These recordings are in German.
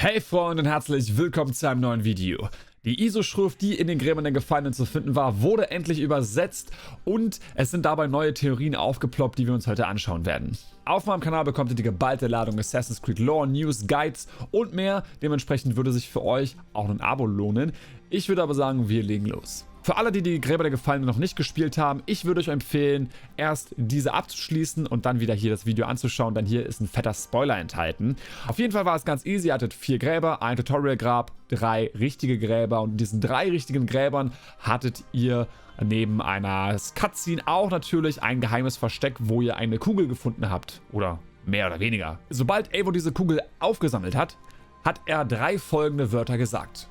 Hey Freunde und herzlich willkommen zu einem neuen Video. Die ISO-Schrift, die in den Gräbern der Gefallenen zu finden war, wurde endlich übersetzt und es sind dabei neue Theorien aufgeploppt, die wir uns heute anschauen werden. Auf meinem Kanal bekommt ihr die geballte Ladung Assassin's Creed Lore, News, Guides und mehr. Dementsprechend würde sich für euch auch ein Abo lohnen. Ich würde aber sagen, wir legen los. Für alle, die die Gräber der Gefallenen noch nicht gespielt haben, ich würde euch empfehlen, erst diese abzuschließen und dann wieder hier das Video anzuschauen, denn hier ist ein fetter Spoiler enthalten. Auf jeden Fall war es ganz easy, ihr hattet 4 Gräber, ein Tutorial-Grab, 3 richtige Gräber und in diesen 3 richtigen Gräbern hattet ihr neben einer Cutscene auch natürlich ein geheimes Versteck, wo ihr eine Kugel gefunden habt, oder mehr oder weniger. Sobald Eivor diese Kugel aufgesammelt hat, hat er 3 folgende Wörter gesagt.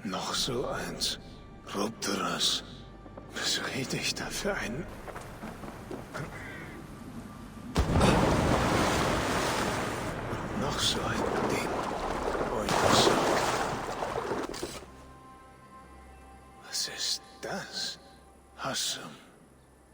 Noch so eins. Rupturas. Was rede ich da für ein... Noch so ein Ding. Was ist das? Hassum.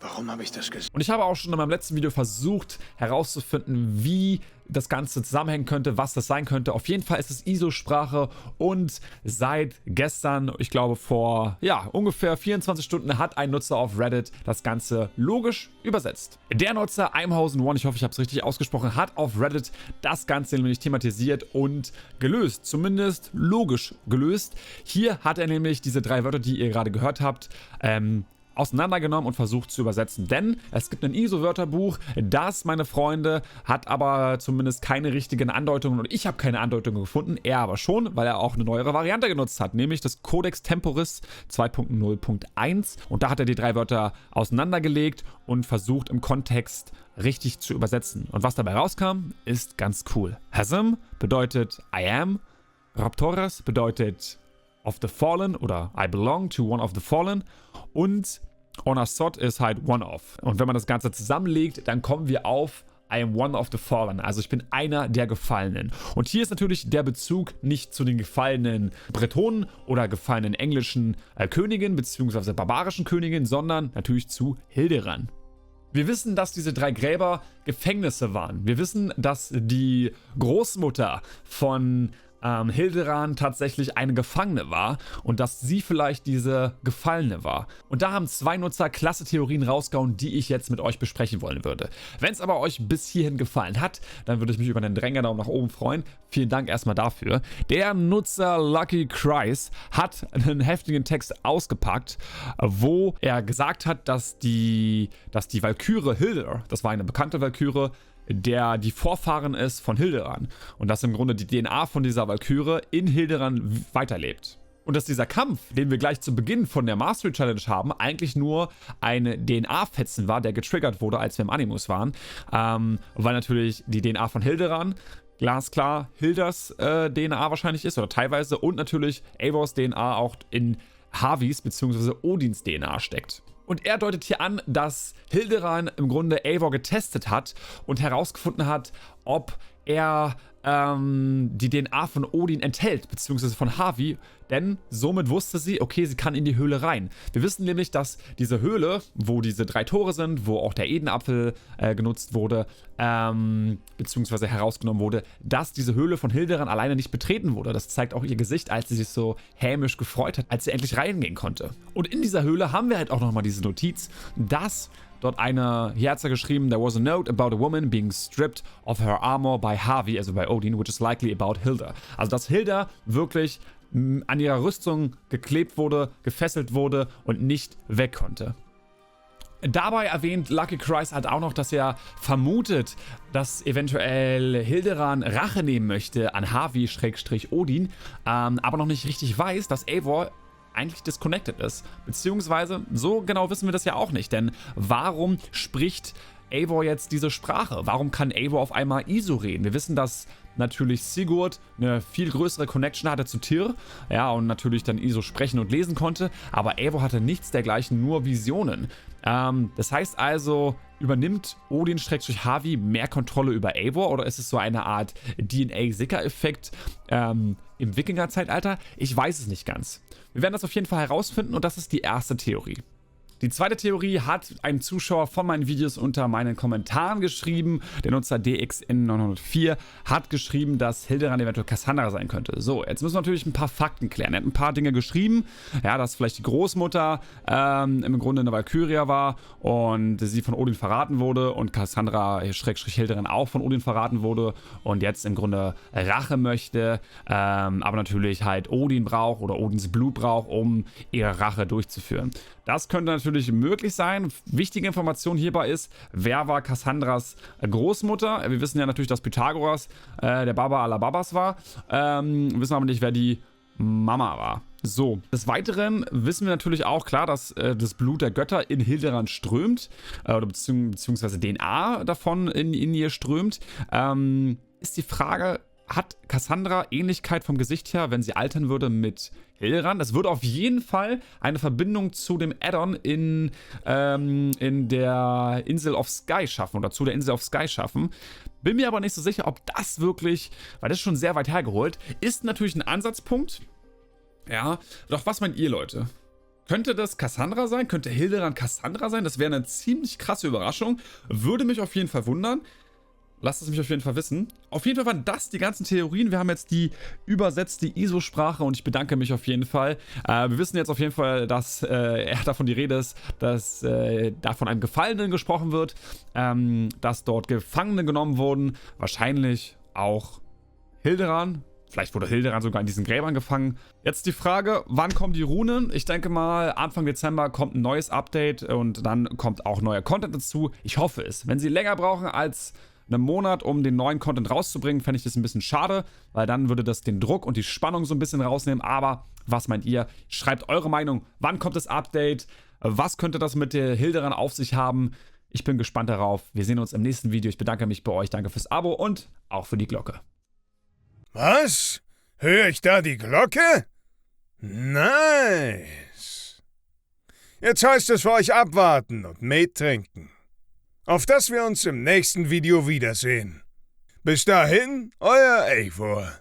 Warum habe ich das gesagt? Und ich habe auch schon in meinem letzten Video versucht herauszufinden, wie das Ganze zusammenhängen könnte, was das sein könnte. Auf jeden Fall ist es ISO-Sprache und seit gestern, ich glaube vor ungefähr 24 Stunden, hat ein Nutzer auf Reddit das Ganze logisch übersetzt. Der Nutzer Imhausen1, ich hoffe, ich habe es richtig ausgesprochen, hat auf Reddit das Ganze nämlich thematisiert und gelöst, zumindest logisch gelöst. Hier hat er nämlich diese 3 Wörter, die ihr gerade gehört habt, auseinandergenommen und versucht zu übersetzen. Denn es gibt ein ISO-Wörterbuch, das, meine Freunde, hat aber zumindest keine richtigen Andeutungen und ich habe keine Andeutungen gefunden, er aber schon, weil er auch eine neuere Variante genutzt hat, nämlich das Codex Temporis 2.0.1 und da hat er die 3 Wörter auseinandergelegt und versucht im Kontext richtig zu übersetzen. Und was dabei rauskam, ist ganz cool. Hassum bedeutet I am, Raptoras bedeutet of the Fallen oder I belong to one of the Fallen und Onasot ist halt one of. Und wenn man das Ganze zusammenlegt, dann kommen wir auf I am one of the fallen, also ich bin einer der Gefallenen. Und hier ist natürlich der Bezug nicht zu den gefallenen Bretonen oder gefallenen englischen Königen bzw. barbarischen Königen, sondern natürlich zu Hilderan. Wir wissen, dass diese 3 Gräber Gefängnisse waren. Wir wissen, dass die Großmutter von Hilderan tatsächlich eine Gefangene war und dass sie vielleicht diese Gefallene war. Und da haben 2 Nutzer klasse Theorien rausgehauen, die ich jetzt mit euch besprechen wollen würde. Wenn es aber euch bis hierhin gefallen hat, dann würde ich mich über einen Daumen nach oben freuen. Vielen Dank erstmal dafür. Der Nutzer Lucky Christ hat einen heftigen Text ausgepackt, wo er gesagt hat, dass die Walküre Hilder, das war eine bekannte Walküre, der die Vorfahren ist von Hilderan und dass im Grunde die DNA von dieser Walküre in Hilderan weiterlebt. Und dass dieser Kampf, den wir gleich zu Beginn von der Mastery Challenge haben, eigentlich nur ein DNA-Fetzen war, der getriggert wurde, als wir im Animus waren, weil natürlich die DNA von Hilderan glasklar Hilders DNA wahrscheinlich ist oder teilweise und natürlich Eivors DNA auch in Havis bzw. Odins DNA steckt. Und er deutet hier an, dass Hilderan im Grunde Eivor getestet hat und herausgefunden hat, ob er die DNA von Odin enthält, beziehungsweise von Havi, denn somit wusste sie, okay, sie kann in die Höhle rein. Wir wissen nämlich, dass diese Höhle, wo diese 3 Tore sind, wo auch der Edenapfel genutzt wurde, beziehungsweise herausgenommen wurde, dass diese Höhle von Hilderan alleine nicht betreten wurde. Das zeigt auch ihr Gesicht, als sie sich so hämisch gefreut hat, als sie endlich reingehen konnte. Und in dieser Höhle haben wir halt auch nochmal diese Notiz, dass dort hier hat sie geschrieben, there was a note about a woman being stripped of her armor by Havi, also bei Odin, which is likely about Hilda. Also dass Hilda wirklich an ihrer Rüstung geklebt wurde, gefesselt wurde und nicht weg konnte. Dabei erwähnt Lucky Christ halt auch noch, dass er vermutet, dass eventuell Hilderan Rache nehmen möchte an Havi-Odin, aber noch nicht richtig weiß, dass Eivor eigentlich disconnected ist. Beziehungsweise, so genau wissen wir das ja auch nicht, denn warum spricht Eivor jetzt diese Sprache? Warum kann Eivor auf einmal ISO reden? Wir wissen, dass natürlich Sigurd eine viel größere Connection hatte zu Tyr, ja, und natürlich dann ISO sprechen und lesen konnte, aber Eivor hatte nichts dergleichen, nur Visionen. Das heißt also, übernimmt Odin-Havi mehr Kontrolle über Eivor oder ist es so eine Art DNA-Sicker-Effekt im Wikinger-Zeitalter? Ich weiß es nicht ganz. Wir werden das auf jeden Fall herausfinden und das ist die erste Theorie. Die zweite Theorie hat ein Zuschauer von meinen Videos unter meinen Kommentaren geschrieben. Der Nutzer DXN904 hat geschrieben, dass Hildebrand eventuell Cassandra sein könnte. So, jetzt müssen wir natürlich ein paar Fakten klären. Er hat ein paar Dinge geschrieben, ja, dass vielleicht die Großmutter im Grunde eine Valkyria war und sie von Odin verraten wurde und Cassandra Hildebrand auch von Odin verraten wurde und jetzt im Grunde Rache möchte, aber natürlich halt Odin braucht oder Odins Blut braucht, um ihre Rache durchzuführen. Das könnte natürlich möglich sein. Wichtige Information hierbei ist, wer war Cassandras Großmutter? Wir wissen ja natürlich, dass Pythagoras der Baba aller Babas war. Wissen aber nicht, wer die Mama war. So, des Weiteren wissen wir natürlich auch klar, dass das Blut der Götter in Hildebrand strömt, oder beziehungsweise DNA davon in ihr strömt. Ist die Frage, hat Cassandra Ähnlichkeit vom Gesicht her, wenn sie altern würde mit Hildebrand? Das würde auf jeden Fall eine Verbindung zu dem Addon in der Insel of Sky schaffen oder zu der Insel of Sky schaffen. Bin mir aber nicht so sicher, ob das wirklich, weil das ist schon sehr weit hergeholt, ist natürlich ein Ansatzpunkt. Ja, doch was meint ihr, Leute? Könnte das Cassandra sein? Könnte Hildebrand Cassandra sein? Das wäre eine ziemlich krasse Überraschung. Würde mich auf jeden Fall wundern. Lasst es mich auf jeden Fall wissen. Auf jeden Fall waren das die ganzen Theorien. Wir haben jetzt die übersetzte ISO-Sprache und ich bedanke mich auf jeden Fall. Wir wissen jetzt auf jeden Fall, dass davon die Rede ist, dass da von einem Gefallenen gesprochen wird, dass dort Gefangene genommen wurden. Wahrscheinlich auch Hildebrand. Vielleicht wurde Hildebrand sogar in diesen Gräbern gefangen. Jetzt die Frage, wann kommen die Runen? Ich denke mal, Anfang Dezember kommt ein neues Update und dann kommt auch neuer Content dazu. Ich hoffe es. Wenn sie länger brauchen als einen Monat, um den neuen Content rauszubringen, fände ich das ein bisschen schade, weil dann würde das den Druck und die Spannung so ein bisschen rausnehmen. Aber was meint ihr? Schreibt eure Meinung. Wann kommt das Update? Was könnte das mit der Hildebrand auf sich haben? Ich bin gespannt darauf. Wir sehen uns im nächsten Video. Ich bedanke mich bei euch. Danke fürs Abo und auch für die Glocke. Was? Höre ich da die Glocke? Nice. Jetzt heißt es für euch abwarten und Met trinken. Auf dass wir uns im nächsten Video wiedersehen. Bis dahin, euer Eivor.